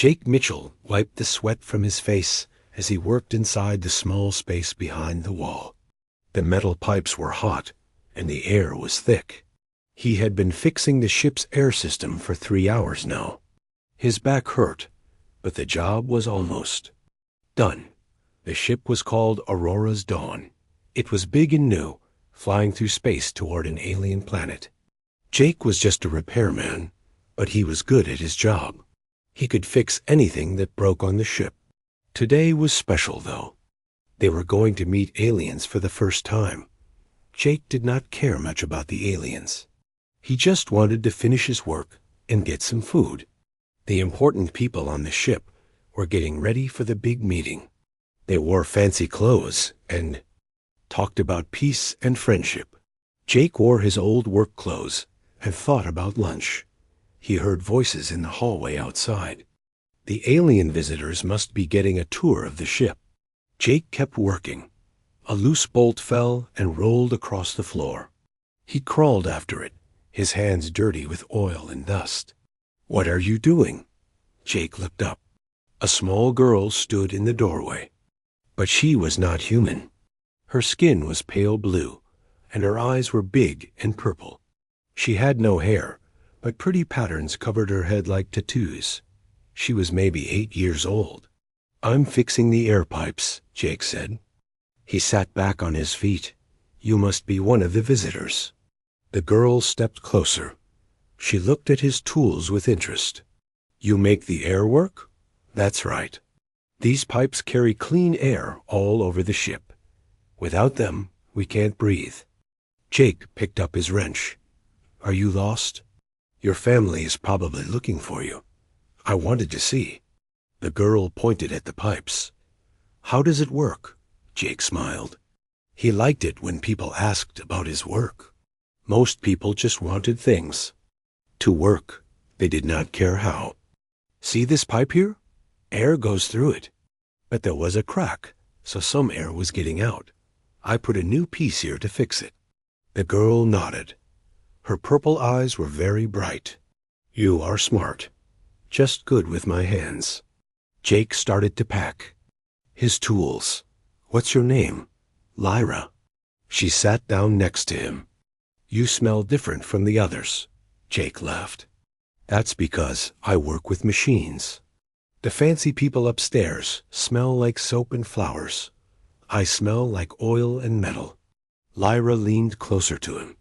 Jake Mitchell wiped the sweat from his face as he worked inside the small space behind the wall. The metal pipes were hot, and the air was thick. He had been fixing the ship's air system for 3 hours now. His back hurt, but the job was almost done. The ship was called Aurora's Dawn. It was big and new, flying through space toward an alien planet. Jake was just a repairman, but he was good at his job. He could fix anything that broke on the ship. Today was special, though. They were going to meet aliens for the first time. Jake did not care much about the aliens. He just wanted to finish his work and get some food. The important people on the ship were getting ready for the big meeting. They wore fancy clothes and talked about peace and friendship. Jake wore his old work clothes and thought about lunch. He heard voices in the hallway outside. The alien visitors must be getting a tour of the ship. Jake kept working. A loose bolt fell and rolled across the floor. He crawled after it, his hands dirty with oil and dust. "What are you doing?" Jake looked up. A small girl stood in the doorway. But she was not human. Her skin was pale blue, and her eyes were big and purple. She had no hair, but pretty patterns covered her head like tattoos. She was maybe 8 years old. "I'm fixing the air pipes," Jake said. He sat back on his feet. "You must be one of the visitors." The girl stepped closer. She looked at his tools with interest. "You make the air work?" "That's right. These pipes carry clean air all over the ship. Without them, we can't breathe." Jake picked up his wrench. "Are you lost? Your family is probably looking for you. I wanted to see." The girl pointed at the pipes. "How does it work?" Jake smiled. He liked it when people asked about his work. Most people just wanted things to work. They did not care how. "See this pipe here? Air goes through it. But there was a crack, so some air was getting out. I put a new piece here to fix it." The girl nodded. Her purple eyes were very bright. "You are smart. Just good with my hands." Jake started to pack. His tools. "What's your name?" "Lyra." She sat down next to him. "You smell different from the others." Jake laughed. "That's because I work with machines. The fancy people upstairs smell like soap and flowers. I smell like oil and metal." Lyra leaned closer to him.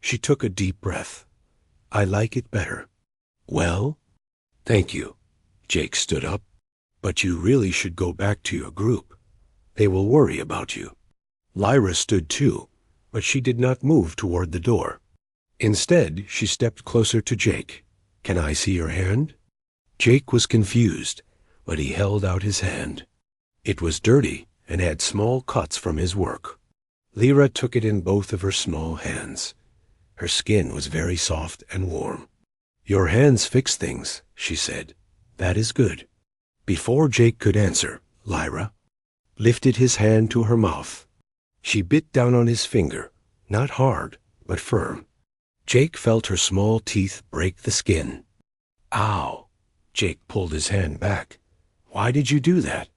She took a deep breath. "I like it better." "Well?" "Thank you." Jake stood up. "But you really should go back to your group. They will worry about you." Lyra stood too, but she did not move toward the door. Instead, she stepped closer to Jake. "Can I see your hand?" Jake was confused, but he held out his hand. It was dirty and had small cuts from his work. Lyra took it in both of her small hands. Her skin was very soft and warm. "Your hands fix things," she said. "That is good." Before Jake could answer, Lyra lifted his hand to her mouth. She bit down on his finger, not hard, but firm. Jake felt her small teeth break the skin. "Ow!" Jake pulled his hand back. "Why did you do that?"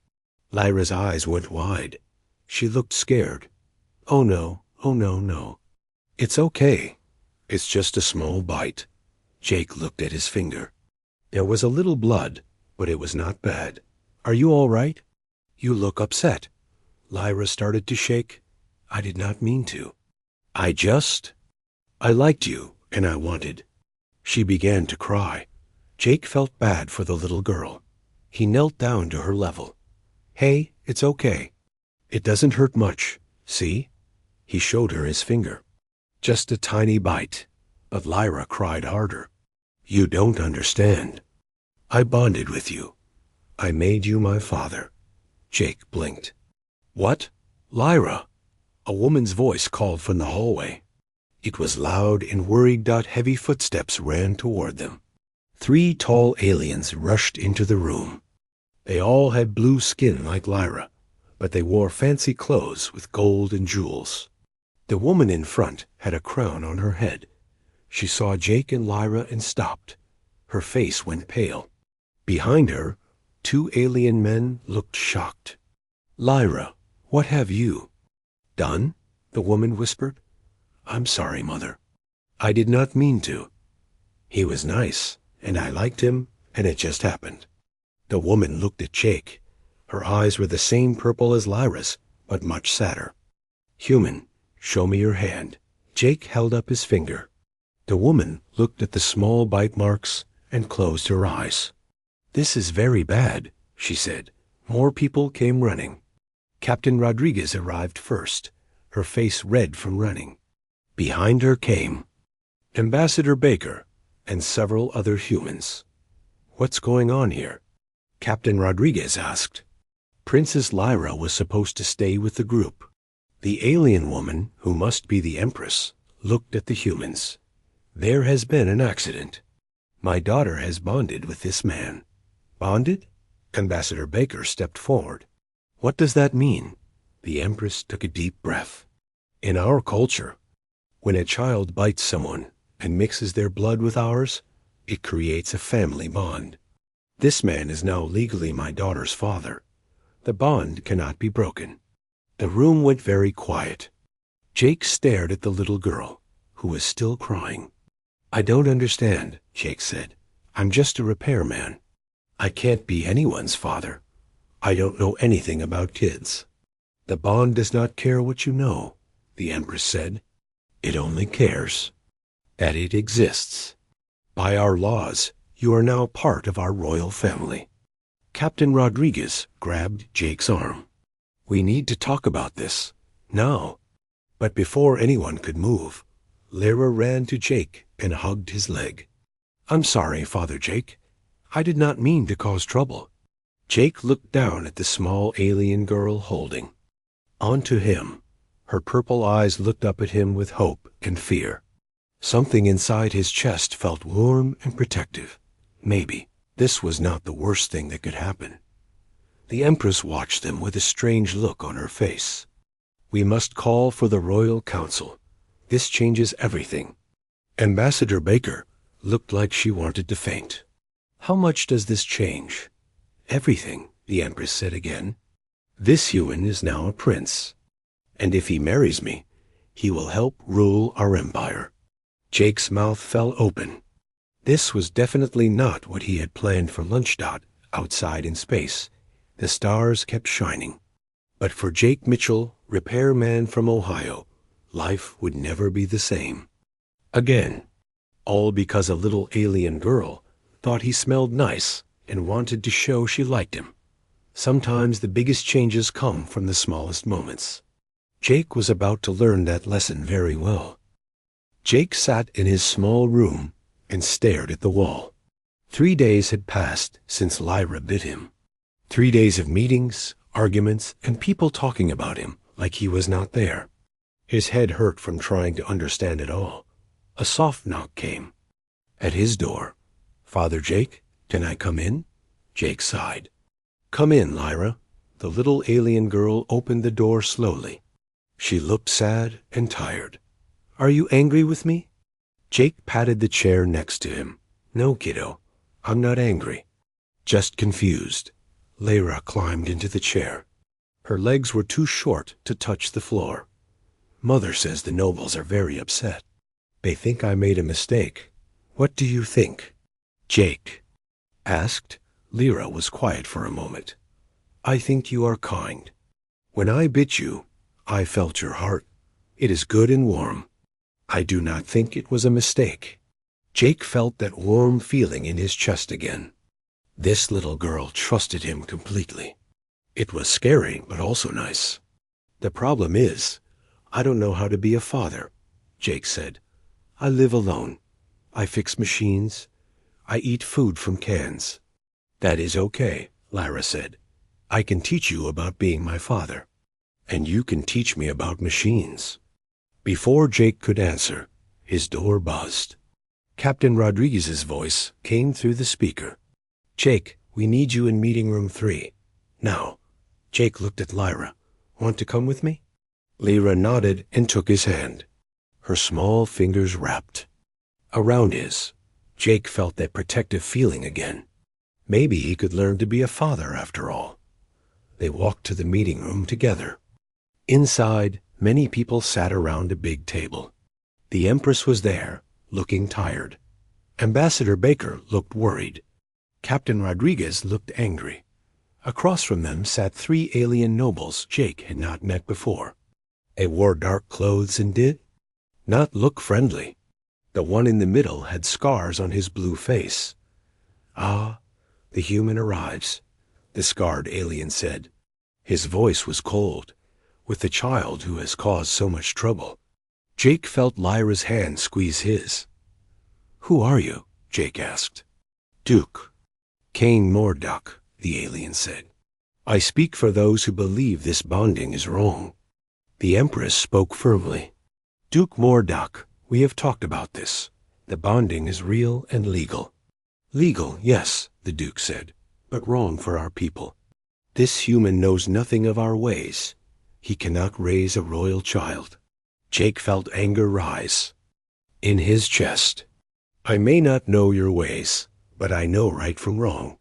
Lyra's eyes went wide. She looked scared. "Oh no, no. It's okay. It's just a small bite." Jake looked at his finger. There was a little blood, but it was not bad. "Are you all right? You look upset." Lyra started to shake. "I did not mean to. I liked you, and I wanted." She began to cry. Jake felt bad for the little girl. He knelt down to her level. "Hey, it's okay. It doesn't hurt much. See?" He showed her his finger. "Just a tiny bite." But Lyra cried harder. "You don't understand. I bonded with you. I made you my father." Jake blinked. "What? Lyra?" A woman's voice called from the hallway. It was loud and worried. Heavy footsteps ran toward them. 3 tall aliens rushed into the room. They all had blue skin like Lyra, but they wore fancy clothes with gold and jewels. The woman in front had a crown on her head. She saw Jake and Lyra and stopped. Her face went pale. Behind her, two alien men looked shocked. "Lyra, what have you done?" the woman whispered. "I'm sorry, Mother. I did not mean to. He was nice, and I liked him, and it just happened." The woman looked at Jake. Her eyes were the same purple as Lyra's, but much sadder. "Human, show me your hand." Jake held up his finger. The woman looked at the small bite marks and closed her eyes. "This is very bad," she said. More people came running. Captain Rodriguez arrived first, her face red from running. Behind her came Ambassador Baker and several other humans. "What's going on here?" Captain Rodriguez asked. Princess Lyra was supposed to stay with the group. The alien woman, who must be the Empress, looked at the humans. "There has been an accident. My daughter has bonded with this man." "Bonded?" Ambassador Baker stepped forward. "What does that mean?" The Empress took a deep breath. "In our culture, when a child bites someone and mixes their blood with ours, it creates a family bond. This man is now legally my daughter's father. The bond cannot be broken." The room went very quiet. Jake stared at the little girl, who was still crying. "I don't understand," Jake said. "I'm just a repairman. I can't be anyone's father. I don't know anything about kids." "The bond does not care what you know," the Empress said. "It only cares that it exists. By our laws, you are now part of our royal family." Captain Rodriguez grabbed Jake's arm. "We need to talk about this, now." But before anyone could move, Lyra ran to Jake and hugged his leg. "I'm sorry, Father Jake. I did not mean to cause trouble." Jake looked down at the small alien girl holding onto him. Her purple eyes looked up at him with hope and fear. Something inside his chest felt warm and protective. Maybe this was not the worst thing that could happen. The Empress watched them with a strange look on her face. "We must call for the Royal Council. This changes everything." Ambassador Baker looked like she wanted to faint. "How much does this change?" "Everything," the Empress said again. "This human is now a prince, and if he marries me, he will help rule our empire." Jake's mouth fell open. This was definitely not what he had planned for lunch. Outside in space, the stars kept shining. But for Jake Mitchell, repairman from Ohio, life would never be the same again. All because a little alien girl thought he smelled nice and wanted to show she liked him. Sometimes the biggest changes come from the smallest moments. Jake was about to learn that lesson very well. Jake sat in his small room and stared at the wall. 3 days had passed since Lyra bit him. 3 days of meetings, arguments, and people talking about him like he was not there. His head hurt from trying to understand it all. A soft knock came. At his door. "Father Jake, can I come in?" Jake sighed. "Come in, Lyra." The little alien girl opened the door slowly. She looked sad and tired. "Are you angry with me?" Jake patted the chair next to him. "No, kiddo, I'm not angry. Just confused." Lyra climbed into the chair. Her legs were too short to touch the floor. "Mother says the nobles are very upset. They think I made a mistake. What do you think?" Jake asked. Lyra was quiet for a moment. "I think you are kind. When I bit you, I felt your heart. It is good and warm. I do not think it was a mistake." Jake felt that warm feeling in his chest again. This little girl trusted him completely. It was scary, but also nice. "The problem is, I don't know how to be a father," Jake said. "I live alone. I fix machines. I eat food from cans." "That is okay," Lyra said. "I can teach you about being my father, and you can teach me about machines." Before Jake could answer, his door buzzed. Captain Rodriguez's voice came through the speaker. "Jake, we need you in meeting room 3. Now." Jake looked at Lyra. "Want to come with me?" Lyra nodded and took his hand. Her small fingers wrapped around his. Jake felt that protective feeling again. Maybe he could learn to be a father after all. They walked to the meeting room together. Inside, many people sat around a big table. The Empress was there, looking tired. Ambassador Baker looked worried. Captain Rodriguez looked angry. Across from them sat 3 alien nobles Jake had not met before. They wore dark clothes and did not look friendly. The one in the middle had scars on his blue face. "Ah, the human arrives," the scarred alien said. His voice was cold, with the child who has caused so much trouble. Jake felt Lyra's hand squeeze his. "Who are you?" Jake asked. "Duke. Kane Mordock," the alien said. "I speak for those who believe this bonding is wrong." The Empress spoke firmly. "Duke Mordock, we have talked about this. The bonding is real and legal." "Legal, yes," the Duke said, "but wrong for our people. This human knows nothing of our ways. He cannot raise a royal child." Jake felt anger rise in his chest. "I may not know your ways, but I know right from wrong.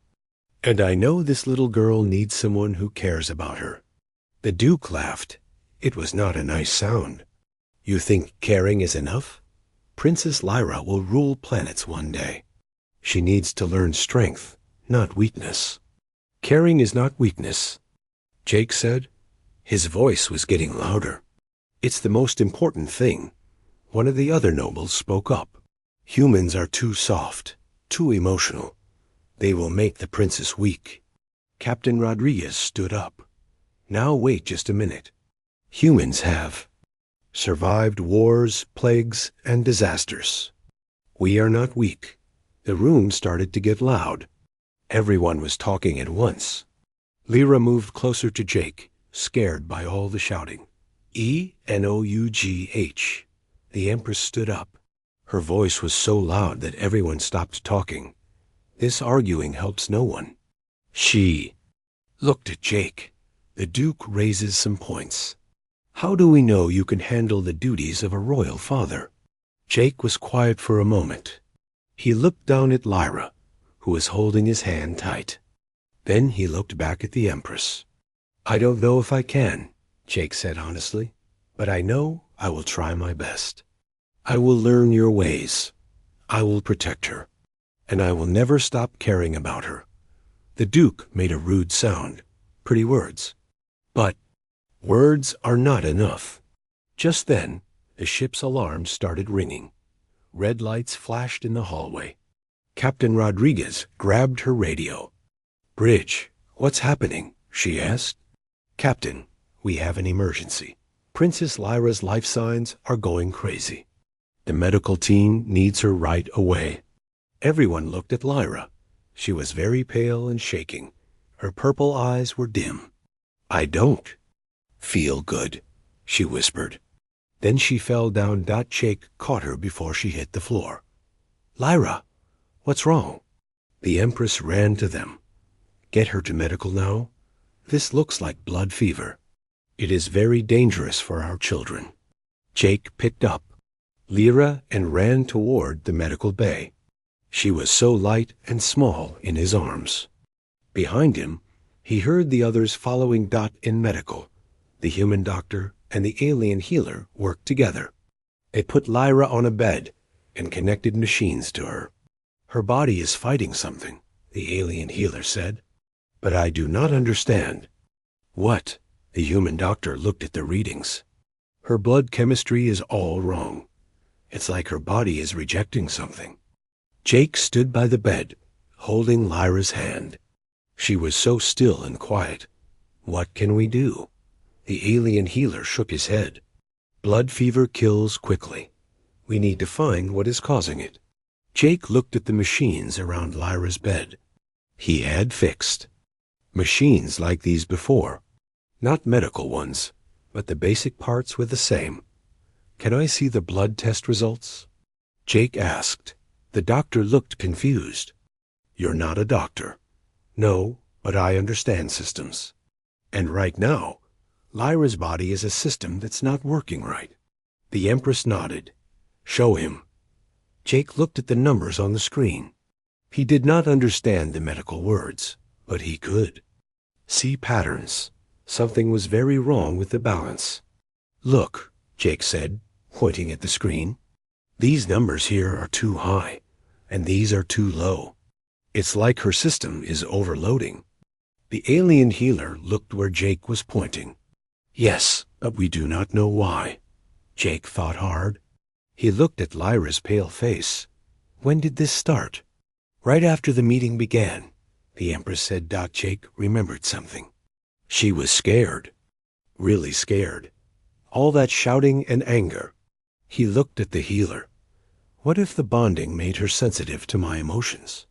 And I know this little girl needs someone who cares about her." The Duke laughed. It was not a nice sound. "You think caring is enough? Princess Lyra will rule planets one day. She needs to learn strength, not weakness." "Caring is not weakness," Jake said. His voice was getting louder. "It's the most important thing." One of the other nobles spoke up. "Humans are too soft, too emotional. They will make the princess weak." Captain Rodriguez stood up. "Now wait just a minute. Humans have survived wars, plagues, and disasters. We are not weak." The room started to get loud. Everyone was talking at once. Lyra moved closer to Jake, scared by all the shouting. "ENOUGH." The Empress stood up. Her voice was so loud that everyone stopped talking. This arguing helps no one. She looked at Jake. The Duke raises some points. "How do we know you can handle the duties of a royal father?" Jake was quiet for a moment. He looked down at Lyra, who was holding his hand tight. Then he looked back at the Empress. "I don't know if I can," Jake said honestly, "but I know I will try my best. I will learn your ways. I will protect her. And I will never stop caring about her." The Duke made a rude sound. Pretty words. But words are not enough. Just then, the ship's alarm started ringing. Red lights flashed in the hallway. Captain Rodriguez grabbed her radio. "Bridge, what's happening?" she asked. "Captain, we have an emergency. Princess Lyra's life signs are going crazy. The medical team needs her right away." Everyone looked at Lyra. She was very pale and shaking. Her purple eyes were dim. "I don't feel good," she whispered. Then she fell down. Jake caught her before she hit the floor. "Lyra, what's wrong?" The Empress ran to them. "Get her to medical now. This looks like blood fever. It is very dangerous for our children." Jake picked up Lyra and ran toward the medical bay. She was so light and small in his arms. Behind him, he heard the others following. In medical, the human doctor and the alien healer worked together. They put Lyra on a bed and connected machines to her. "Her body is fighting something," the alien healer said. "But I do not understand." "What?" The human doctor looked at the readings. "Her blood chemistry is all wrong. It's like her body is rejecting something." Jake stood by the bed, holding Lyra's hand. She was so still and quiet. "What can we do?" The alien healer shook his head. "Blood fever kills quickly. We need to find what is causing it." Jake looked at the machines around Lyra's bed. He had fixed machines like these before. Not medical ones, but the basic parts were the same. "Can I see the blood test results?" Jake asked. The doctor looked confused. "You're not a doctor." "No, but I understand systems. And right now, Lyra's body is a system that's not working right." The Empress nodded. "Show him." Jake looked at the numbers on the screen. He did not understand the medical words, but he could see patterns. Something was very wrong with the balance. Look, Jake said, pointing at the screen. These numbers here are too high, and these are too low. It's like her system is overloading. The alien healer looked where Jake was pointing. Yes, but we do not know why. Jake thought hard. He looked at Lyra's pale face. When did this start? Right after the meeting began, the Empress said. Jake remembered something. She was scared. Really scared. All that shouting and anger. He looked at the healer. What if the bonding made her sensitive to my emotions?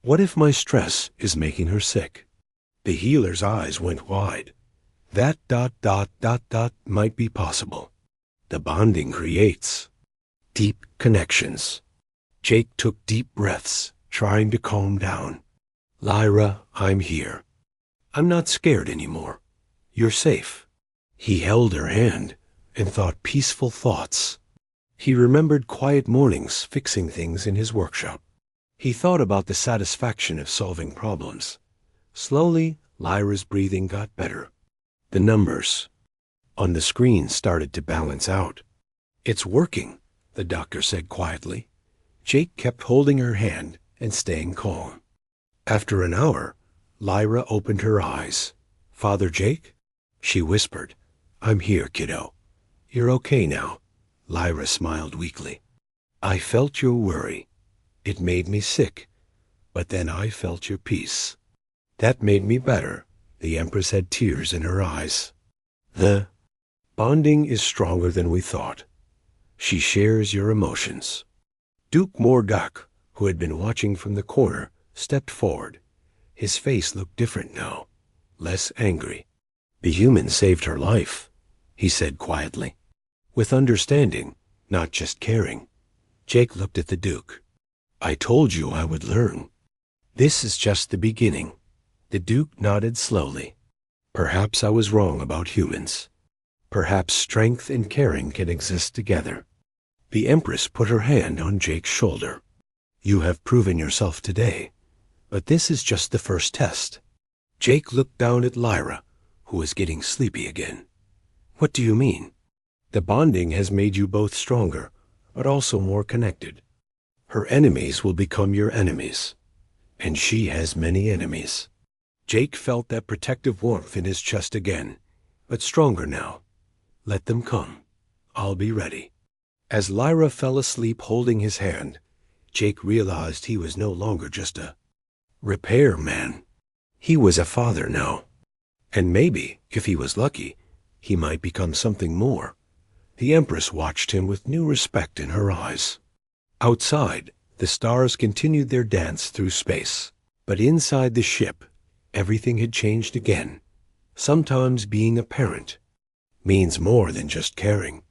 What if my stress is making her sick? The healer's eyes went wide. That ... might be possible. The bonding creates deep connections. Jake took deep breaths, trying to calm down. Lyra, I'm here. I'm not scared anymore. You're safe. He held her hand and thought peaceful thoughts. He remembered quiet mornings fixing things in his workshop. He thought about the satisfaction of solving problems. Slowly, Lyra's breathing got better. The numbers on the screen started to balance out. It's working, the doctor said quietly. Jake kept holding her hand and staying calm. After an hour, Lyra opened her eyes. Father Jake? She whispered. I'm here, kiddo. You're okay now. Lyra smiled weakly. I felt your worry. It made me sick, but then I felt your peace. That made me better. The Empress had tears in her eyes. The bonding is stronger than we thought. She shares your emotions. Duke Mordak, who had been watching from the corner, stepped forward. His face looked different now, less angry. The human saved her life, he said quietly. With understanding, not just caring. Jake looked at the Duke. I told you I would learn. This is just the beginning. The Duke nodded slowly. Perhaps I was wrong about humans. Perhaps strength and caring can exist together. The Empress put her hand on Jake's shoulder. You have proven yourself today, but this is just the first test. Jake looked down at Lyra, who was getting sleepy again. What do you mean? The bonding has made you both stronger, but also more connected. Her enemies will become your enemies, and she has many enemies. Jake felt that protective warmth in his chest again, but stronger now. Let them come. I'll be ready. As Lyra fell asleep holding his hand, Jake realized he was no longer just a repair man. He was a father now. And maybe, if he was lucky, he might become something more. The Empress watched him with new respect in her eyes. Outside, the stars continued their dance through space. But inside the ship, everything had changed again. Sometimes being a parent means more than just caring.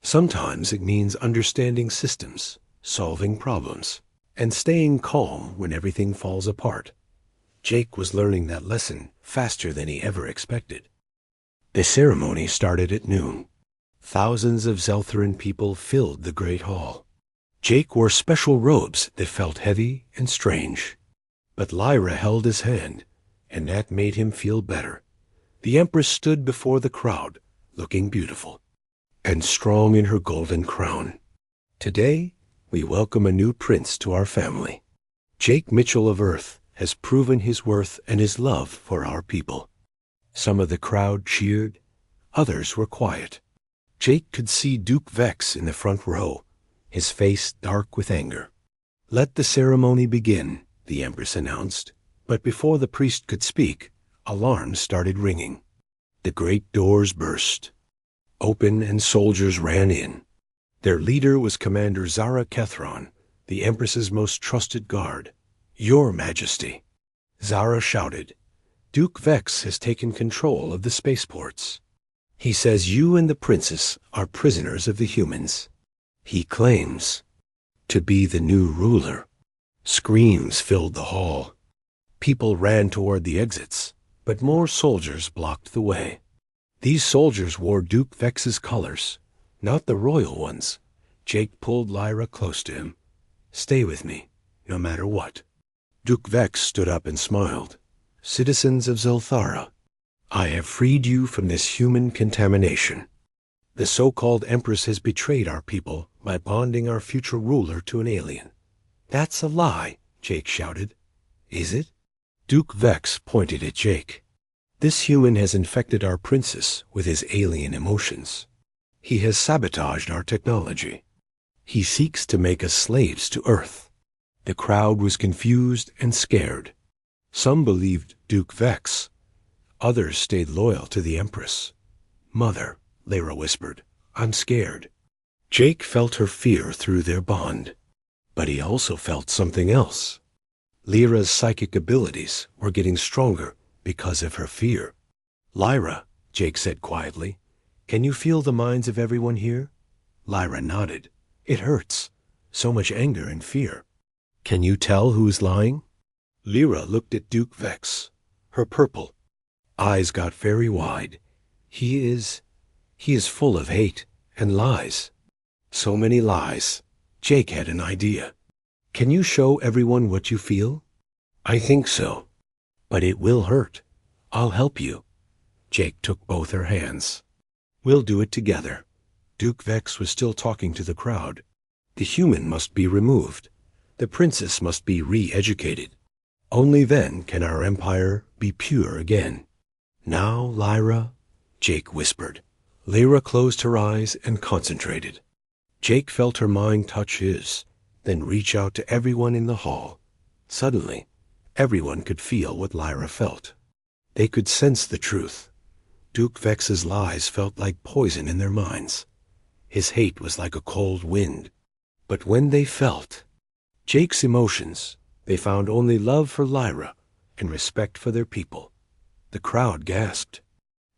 Sometimes it means understanding systems, solving problems, and staying calm when everything falls apart. Jake was learning that lesson faster than he ever expected. The ceremony started at noon. Thousands of Zeltheran people filled the great hall. Jake wore special robes that felt heavy and strange. But Lyra held his hand, and that made him feel better. The Empress stood before the crowd, looking beautiful and strong in her golden crown. Today, we welcome a new prince to our family. Jake Mitchell of Earth has proven his worth and his love for our people. Some of the crowd cheered, others were quiet. Jake could see Duke Vex in the front row, his face dark with anger. Let the ceremony begin, the Empress announced. But before the priest could speak, alarms started ringing. The great doors burst open and soldiers ran in. Their leader was Commander Zara Kethron, the Empress's most trusted guard. Your Majesty, Zara shouted. Duke Vex has taken control of the spaceports. He says you and the princess are prisoners of the humans. He claims to be the new ruler. Screams filled the hall. People ran toward the exits, but more soldiers blocked the way. These soldiers wore Duke Vex's colors, not the royal ones. Jake pulled Lyra close to him. Stay with me, no matter what. Duke Vex stood up and smiled. Citizens of Zelthara, I have freed you from this human contamination. The so-called Empress has betrayed our people by bonding our future ruler to an alien. That's a lie, Jake shouted. Is it? Duke Vex pointed at Jake. This human has infected our princess with his alien emotions. He has sabotaged our technology. He seeks to make us slaves to Earth. The crowd was confused and scared. Some believed Duke Vex. Others stayed loyal to the Empress. Mother, Lyra whispered, I'm scared. Jake felt her fear through their bond. But he also felt something else. Lyra's psychic abilities were getting stronger because of her fear. Lyra, Jake said quietly, can you feel the minds of everyone here? Lyra nodded. It hurts. So much anger and fear. Can you tell who's lying? Lyra looked at Duke Vex. Her purple eyes got very wide. He is full of hate and lies. So many lies. Jake had an idea. Can you show everyone what you feel? I think so. But it will hurt. I'll help you. Jake took both her hands. We'll do it together. Duke Vex was still talking to the crowd. The human must be removed. The princess must be re-educated. Only then can our empire be pure again. Now, Lyra, Jake whispered. Lyra closed her eyes and concentrated. Jake felt her mind touch his, then reach out to everyone in the hall. Suddenly, everyone could feel what Lyra felt. They could sense the truth. Duke Vex's lies felt like poison in their minds. His hate was like a cold wind. But when they felt Jake's emotions, they found only love for Lyra and respect for their people. The crowd gasped.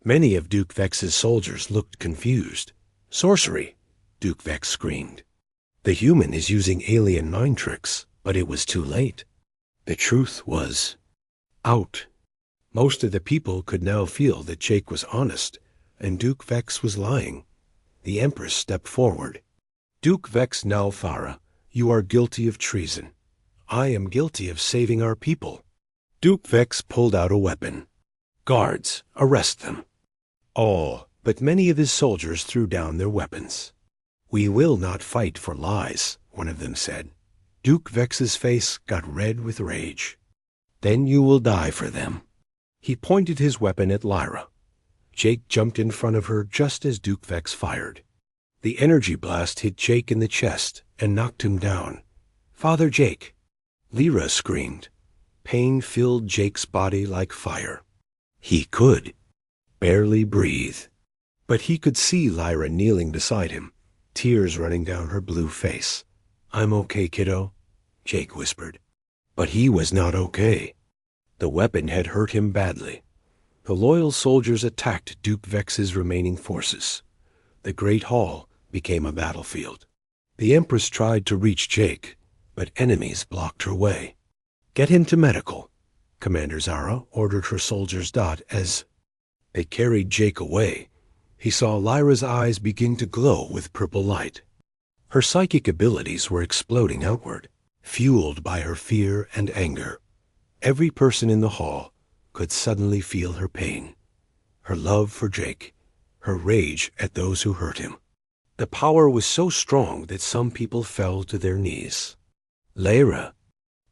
Many of Duke Vex's soldiers looked confused. Sorcery, Duke Vex screamed. The human is using alien mind tricks, but it was too late. The truth was out. Most of the people could now feel that Jake was honest, and Duke Vex was lying. The Empress stepped forward. Duke Vex Nalfara, you are guilty of treason. I am guilty of saving our people. Duke Vex pulled out a weapon. Guards, arrest them. All, but many of his soldiers threw down their weapons. We will not fight for lies, one of them said. Duke Vex's face got red with rage. Then you will die for them. He pointed his weapon at Lyra. Jake jumped in front of her just as Duke Vex fired. The energy blast hit Jake in the chest and knocked him down. Father Jake! Lyra screamed. Pain filled Jake's body like fire. He could barely breathe. But he could see Lyra kneeling beside him, tears running down her blue face. I'm okay, kiddo, Jake whispered. But he was not okay. The weapon had hurt him badly. The loyal soldiers attacked Duke Vex's remaining forces. The Great Hall became a battlefield. The Empress tried to reach Jake, but enemies blocked her way. Get him to medical, Commander Zara ordered her soldiers. As they carried Jake away, he saw Lyra's eyes begin to glow with purple light. Her psychic abilities were exploding outward, fueled by her fear and anger. Every person in the hall could suddenly feel her pain, her love for Jake, her rage at those who hurt him. The power was so strong that some people fell to their knees. Lyra,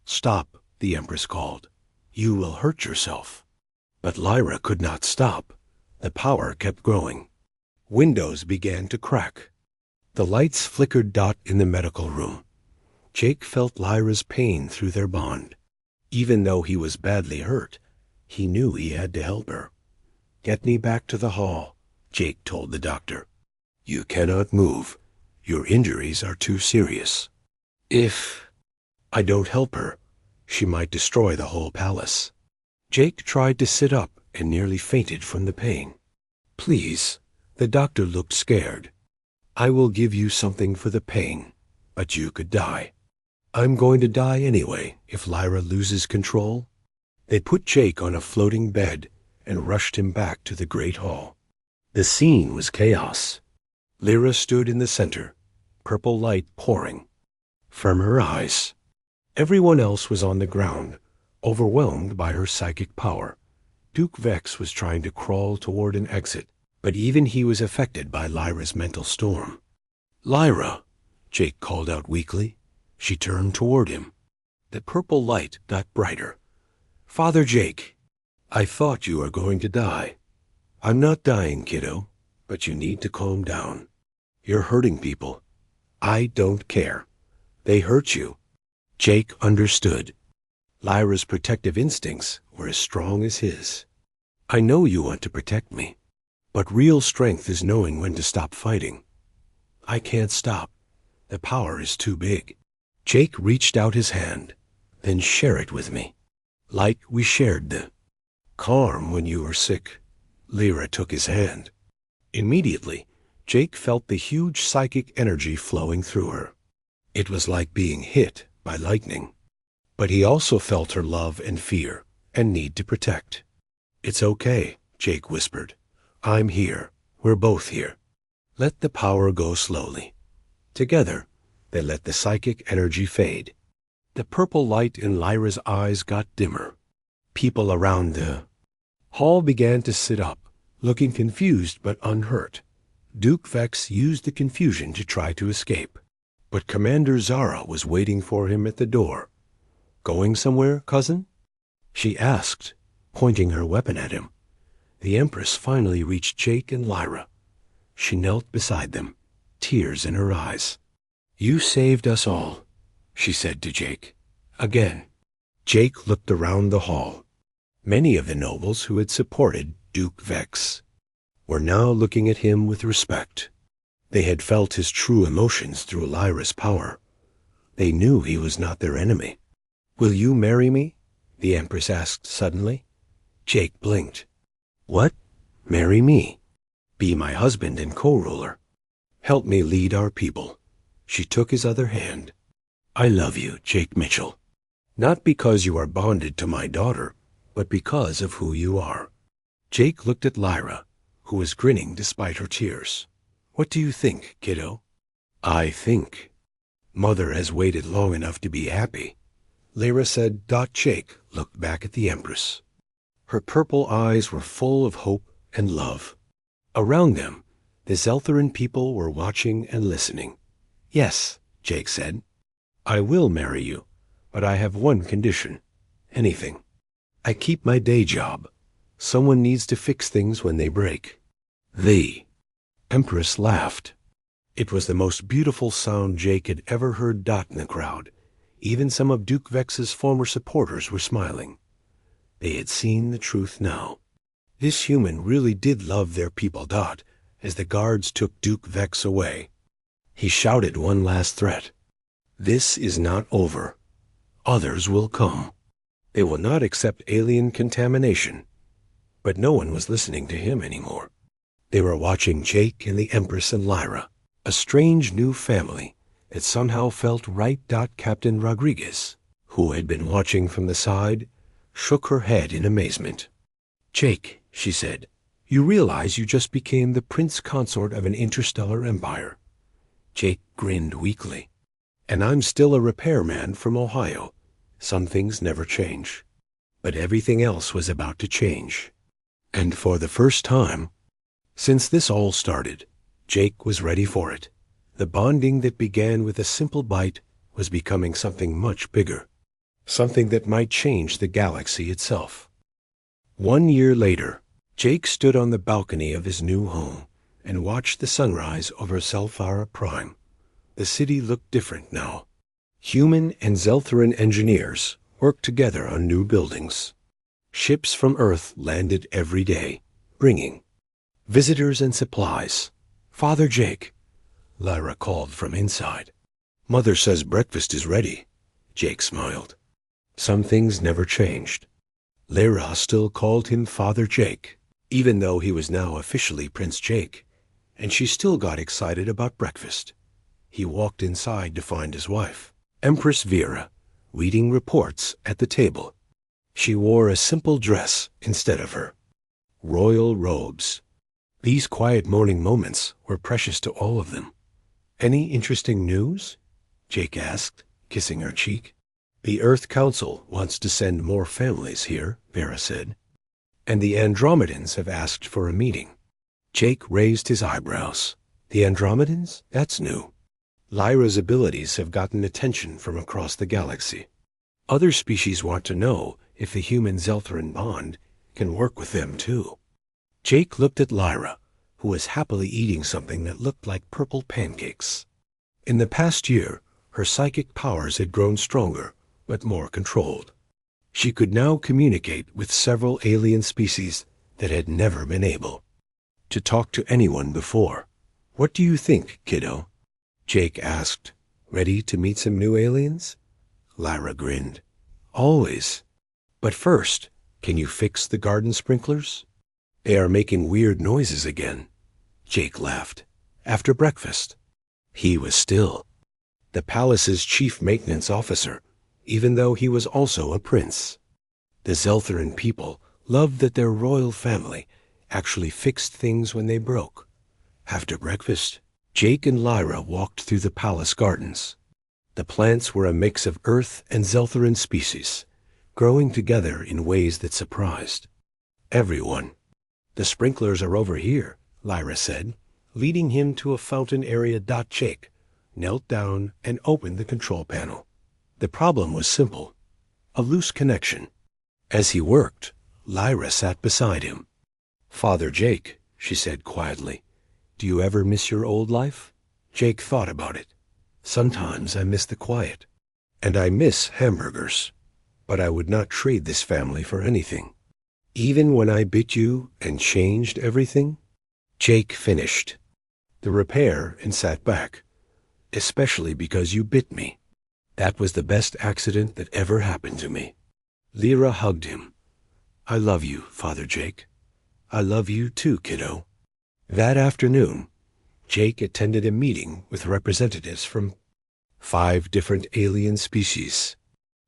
stop, the Empress called. You will hurt yourself. But Lyra could not stop. The power kept growing. Windows began to crack. The lights flickered in the medical room. Jake felt Lyra's pain through their bond. Even though he was badly hurt, he knew he had to help her. Get me back to the hall, Jake told the doctor. You cannot move. Your injuries are too serious. If I don't help her, she might destroy the whole palace. Jake tried to sit up and nearly fainted from the pain. Please, the doctor looked scared. I will give you something for the pain, but you could die. I'm going to die anyway if Lyra loses control. They put Jake on a floating bed and rushed him back to the Great Hall. The scene was chaos. Lyra stood in the center, purple light pouring from her eyes. Everyone else was on the ground, Overwhelmed by her psychic power, Duke Vex was trying to crawl toward an exit, but even he was affected by Lyra's mental storm. "Lyra!" Jake called out weakly. She turned toward him. The purple light got brighter. "Father Jake, I thought you were going to die." "I'm not dying, kiddo, but you need to calm down. You're hurting people." "I don't care. They hurt you." Jake understood. Lyra's protective instincts were as strong as his. "I know you want to protect me, but real strength is knowing when to stop fighting. I can't stop. The power is too big." Jake reached out his hand. "Then share it with me, like we shared the calm when you were sick." Lyra took his hand. Immediately, Jake felt the huge psychic energy flowing through her. It was like being hit by lightning. But he also felt her love and fear and need to protect. "It's okay," Jake whispered. "I'm here. We're both here." Let the power go slowly. Together, they let the psychic energy fade. The purple light in Lyra's eyes got dimmer. People around the hall began to sit up, looking confused but unhurt. Duke Vex used the confusion to try to escape, but Commander Zara was waiting for him at the door. "Going somewhere, cousin?" she asked, pointing her weapon at him. The Empress finally reached Jake and Lyra. She knelt beside them, tears in her eyes. "You saved us all," she said to Jake. Again. Jake looked around the hall. Many of the nobles who had supported Duke Vex were now looking at him with respect. They had felt his true emotions through Lyra's power. They knew he was not their enemy. "Will you marry me?" the Empress asked suddenly. Jake blinked. "What? Marry me? Be my husband and co-ruler? Help me lead our people." She took his other hand. "I love you, Jake Mitchell. Not because you are bonded to my daughter, but because of who you are." Jake looked at Lyra, who was grinning despite her tears. "What do you think, kiddo?" "I think Mother has waited long enough to be happy," Lyra said. Jake looked back at the Empress. Her purple eyes were full of hope and love. Around them, the Zeltheran people were watching and listening. "Yes," Jake said. "I will marry you, but I have one condition. Anything. I keep my day job. Someone needs to fix things when they break." The Empress laughed. It was the most beautiful sound Jake had ever heard. In the crowd, even some of Duke Vex's former supporters were smiling. They had seen the truth now. This human really did love their people. As the guards took Duke Vex away, he shouted one last threat. "This is not over. Others will come. They will not accept alien contamination." But no one was listening to him anymore. They were watching Jake and the Empress and Lyra, a strange new family that somehow felt right. Captain Rodriguez, who had been watching from the side, shook her head in amazement. "Jake," she said, "you realize you just became the Prince Consort of an interstellar empire." Jake grinned weakly. "And I'm still a repairman from Ohio. Some things never change." But everything else was about to change. And for the first time, since this all started, Jake was ready for it. The bonding that began with a simple bite was becoming something much bigger. Something that might change the galaxy itself. 1 year later, Jake stood on the balcony of his new home and watched the sunrise over Selphara Prime. The city looked different now. Human and Zeltheran engineers worked together on new buildings. Ships from Earth landed every day, bringing visitors and supplies. "Father Jake," Lyra called from inside. "Mother says breakfast is ready." Jake smiled. Some things never changed. Lyra still called him Father Jake, even though he was now officially Prince Jake, and she still got excited about breakfast. He walked inside to find his wife, Empress Vera, reading reports at the table. She wore a simple dress instead of her royal robes. These quiet morning moments were precious to all of them. "Any interesting news?" Jake asked, kissing her cheek. The Earth Council wants to send more families here, Vera said. And the Andromedans have asked for a meeting. Jake raised his eyebrows. The Andromedans? That's new. Lyra's abilities have gotten attention from across the galaxy. Other species want to know if the human-Zeltheran bond can work with them too. Jake looked at Lyra, who was happily eating something that looked like purple pancakes. In the past year, her psychic powers had grown stronger, but more controlled. She could now communicate with several alien species that had never been able to talk to anyone before. "What do you think, kiddo?" Jake asked. "Ready to meet some new aliens?" Lyra grinned. "Always. But first, can you fix the garden sprinklers? They are making weird noises again." Jake laughed. "After breakfast." He was still the palace's chief maintenance officer, even though he was also a prince. The Zeltheran people loved that their royal family actually fixed things when they broke. After breakfast, Jake and Lyra walked through the palace gardens. The plants were a mix of Earth and Zeltheran species, growing together in ways that surprised everyone. "The sprinklers are over here," Lyra said, leading him to a fountain area. Jake knelt down and opened the control panel. The problem was simple: a loose connection. As he worked, Lyra sat beside him. "Father Jake," she said quietly, "do you ever miss your old life?" Jake thought about it. "Sometimes I miss the quiet. And I miss hamburgers. But I would not trade this family for anything. Even when I bit you and changed everything." Jake finished the repair and sat back. "Especially because you bit me. That was the best accident that ever happened to me." Lyra hugged him. "I love you, Father Jake. I love you too, kiddo." That afternoon, Jake attended a meeting with representatives from 5 different alien species.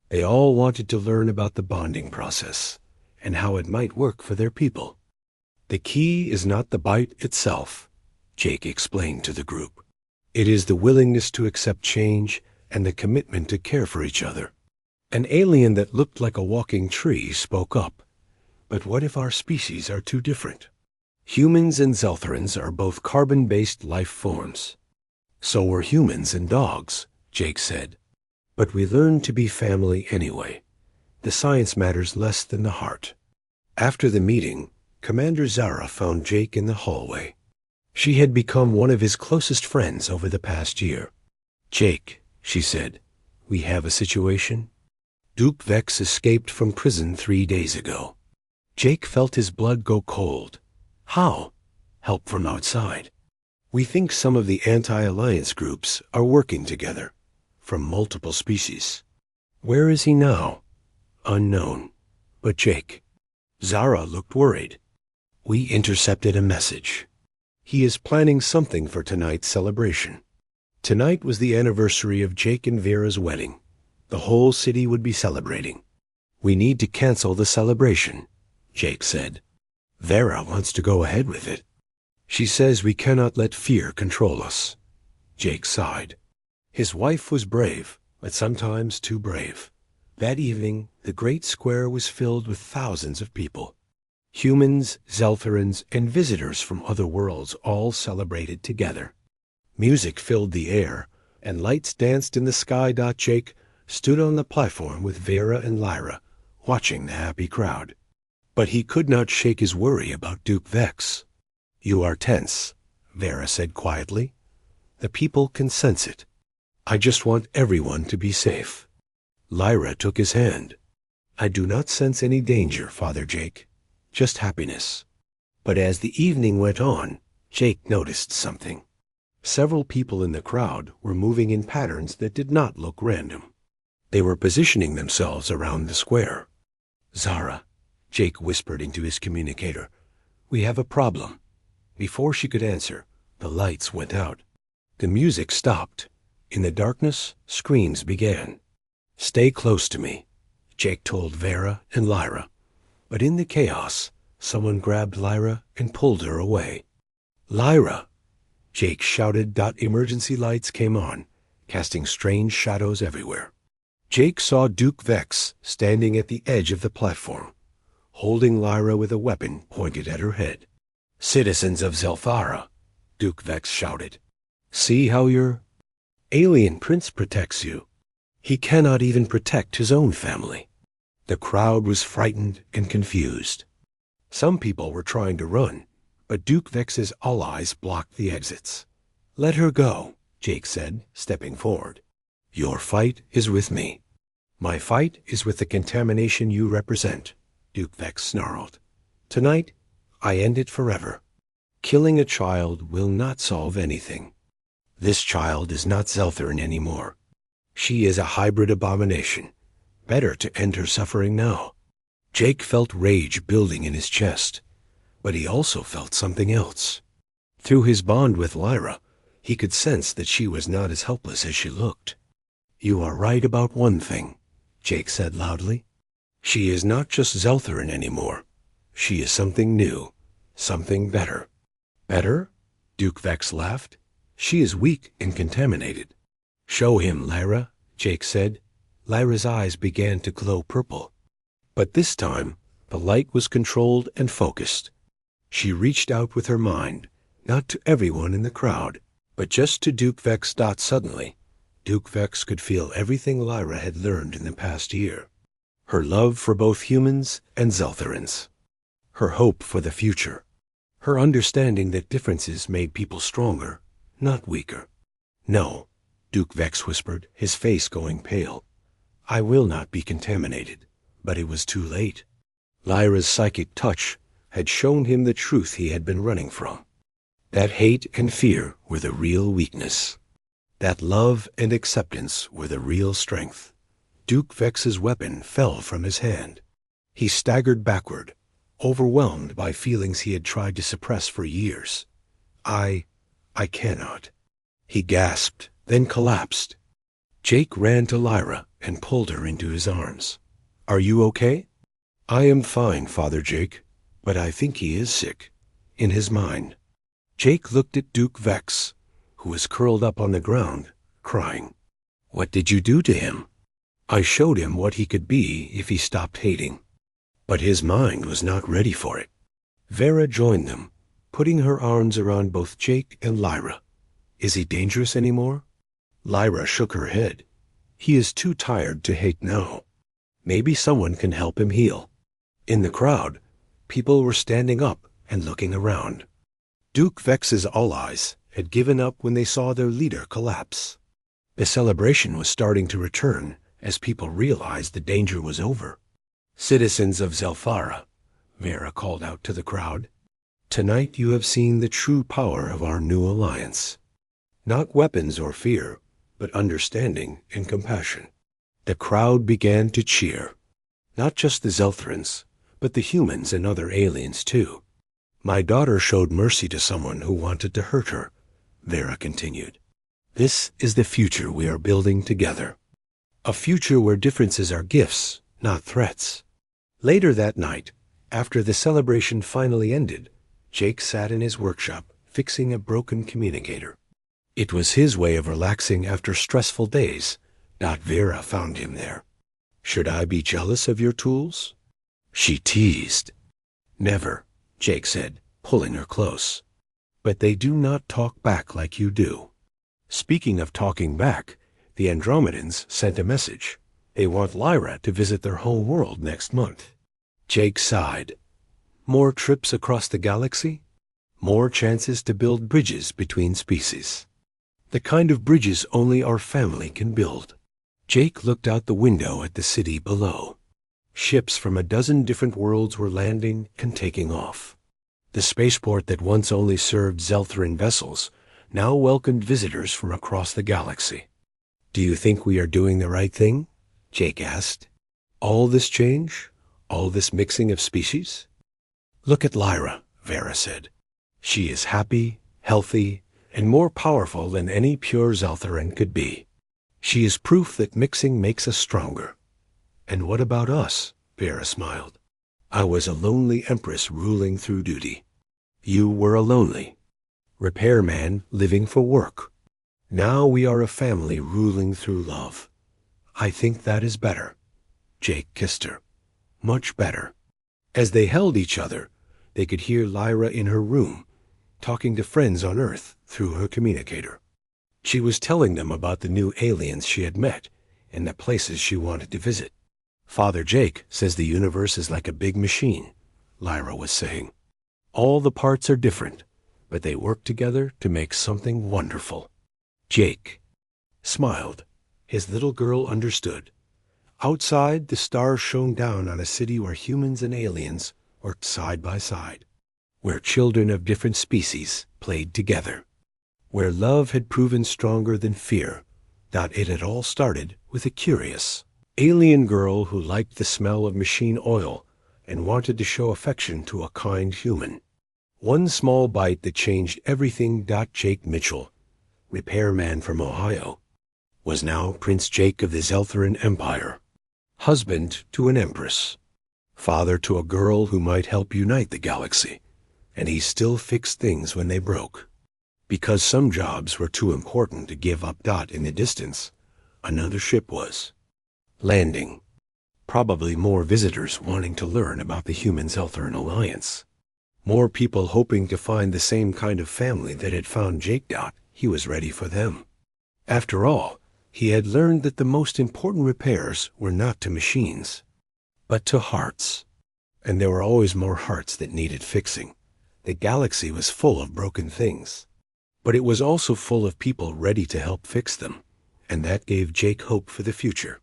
They all wanted to learn about the bonding process and how it might work for their people. "The key is not the bite itself," Jake explained to the group. "It is the willingness to accept change and the commitment to care for each other." An alien that looked like a walking tree spoke up. "But what if our species are too different? Humans and Zeltherans are both carbon-based life forms. So were humans and dogs," Jake said. "But we learn to be family anyway. The science matters less than the heart." After the meeting, Commander Zara found Jake in the hallway. She had become one of his closest friends over the past year. "Jake," she said, "we have a situation. Duke Vex escaped from prison 3 days ago." Jake felt his blood go cold. "How?" "Help from outside. We think some of the anti-alliance groups are working together, from multiple species." "Where is he now?" "Unknown. But Jake." Zara looked worried. "We intercepted a message. He is planning something for tonight's celebration." Tonight was the anniversary of Jake and Vera's wedding. The whole city would be celebrating. "We need to cancel the celebration," Jake said. "Vera wants to go ahead with it. She says we cannot let fear control us." Jake sighed. His wife was brave, but sometimes too brave. That evening, the great square was filled with thousands of people. Humans, Zeltherans, and visitors from other worlds all celebrated together. Music filled the air, and lights danced in the sky. Jake stood on the platform with Vera and Lyra, watching the happy crowd. But he could not shake his worry about Duke Vex. "You are tense," Vera said quietly. "The people can sense it. I just want everyone to be safe." Lyra took his hand. "I do not sense any danger, Father Jake. Just happiness." But as the evening went on, Jake noticed something. Several people in the crowd were moving in patterns that did not look random. They were positioning themselves around the square. "Zara," Jake whispered into his communicator, "we have a problem." Before she could answer, the lights went out. The music stopped. In the darkness, screams began. "Stay close to me," Jake told Vera and Lyra. But in the chaos, someone grabbed Lyra and pulled her away. "Lyra!" Jake shouted. Emergency lights came on, casting strange shadows everywhere. Jake saw Duke Vex standing at the edge of the platform, holding Lyra with a weapon pointed at her head. "Citizens of Zelthara," Duke Vex shouted. "See how your alien prince protects you. He cannot even protect his own family." The crowd was frightened and confused. Some people were trying to run, but Duke Vex's allies blocked the exits. "Let her go," Jake said, stepping forward. "Your fight is with me." "My fight is with the contamination you represent," Duke Vex snarled. "Tonight, I end it forever. Killing a child will not solve anything. This child is not Zeltharan anymore. She is a hybrid abomination. Better to end her suffering now." Jake felt rage building in his chest, but he also felt something else. Through his bond with Lyra, he could sense that she was not as helpless as she looked. "You are right about one thing," Jake said loudly. "She is not just Zeltharan anymore. She is something new, something better." "Better?" Duke Vex laughed. "She is weak and contaminated." "Show him, Lyra," Jake said. Lyra's eyes began to glow purple. But this time, the light was controlled and focused. She reached out with her mind, not to everyone in the crowd, but just to Duke Vex. Suddenly, Duke Vex could feel everything Lyra had learned in the past year. Her love for both humans and Zeltharans. Her hope for the future. Her understanding that differences made people stronger, not weaker. "No," Duke Vex whispered, his face going pale. "I will not be contaminated." But it was too late. Lyra's psychic touch had shown him the truth he had been running from. That hate and fear were the real weakness. That love and acceptance were the real strength. Duke Vex's weapon fell from his hand. He staggered backward, overwhelmed by feelings he had tried to suppress for years. I cannot." He gasped, then collapsed. Jake ran to Lyra and pulled her into his arms. "Are you okay?" "I am fine, Father Jake, but I think he is sick, in his mind." Jake looked at Duke Vex, who was curled up on the ground, crying. "What did you do to him?" "I showed him what he could be if he stopped hating." But his mind was not ready for it. Vera joined them, putting her arms around both Jake and Lyra. "Is he dangerous anymore?" Lyra shook her head. "He is too tired to hate now. Maybe someone can help him heal." In the crowd, people were standing up and looking around. Duke Vex's allies had given up when they saw their leader collapse. The celebration was starting to return as people realized the danger was over. "Citizens of Zelthara," Vera called out to the crowd, "tonight you have seen the true power of our new alliance. Not weapons or fear, but understanding and compassion." The crowd began to cheer. Not just the Zeltharans, but the humans and other aliens too. "My daughter showed mercy to someone who wanted to hurt her," Vera continued. "This is the future we are building together. A future where differences are gifts, not threats." Later that night, after the celebration finally ended, Jake sat in his workshop fixing a broken communicator. It was his way of relaxing after stressful days. Vera found him there. "Should I be jealous of your tools?" She teased. "Never," Jake said, pulling her close. "But they do not talk back like you do." Speaking of talking back, the Andromedans sent a message. They want Lyra to visit their home world next month. Jake sighed. More trips across the galaxy? More chances to build bridges between species. The kind of bridges only our family can build. Jake looked out the window at the city below. Ships from a dozen different worlds were landing and taking off. The spaceport that once only served Zeltharan vessels now welcomed visitors from across the galaxy. "Do you think we are doing the right thing?" Jake asked. "All this change? All this mixing of species?" "Look at Lyra," Vera said. "She is happy, healthy, and more powerful than any pure Zeltharan could be. She is proof that mixing makes us stronger." "And what about us?" Vera smiled. "I was a lonely empress ruling through duty. You were a lonely repairman living for work. Now we are a family ruling through love. I think that is better. Jake kissed her. Much better. As they held each other, they could hear Lyra in her room, talking to friends on Earth through her communicator. She was telling them about the new aliens she had met and the places she wanted to visit. Father Jake says the universe is like a big machine, Lyra was saying. All the parts are different, but they work together to make something wonderful. Jake smiled. His little girl understood. Outside, the stars shone down on a city where humans and aliens worked side by side, where children of different species played together, where love had proven stronger than fear. It had all started with a curious alien girl who liked the smell of machine oil and wanted to show affection to a kind human. One small bite that changed everything. Jake Mitchell, repairman from Ohio, was now Prince Jake of the Zeltheran Empire, husband to an empress, father to a girl who might help unite the galaxy, and he still fixed things when they broke. Because some jobs were too important to give up. In the distance, another ship was landing. Probably more visitors wanting to learn about the Human-Zeltheran alliance. More people hoping to find the same kind of family that had found Jake. He was ready for them. After all, he had learned that the most important repairs were not to machines, but to hearts. And there were always more hearts that needed fixing. The galaxy was full of broken things, but it was also full of people ready to help fix them, and that gave Jake hope for the future.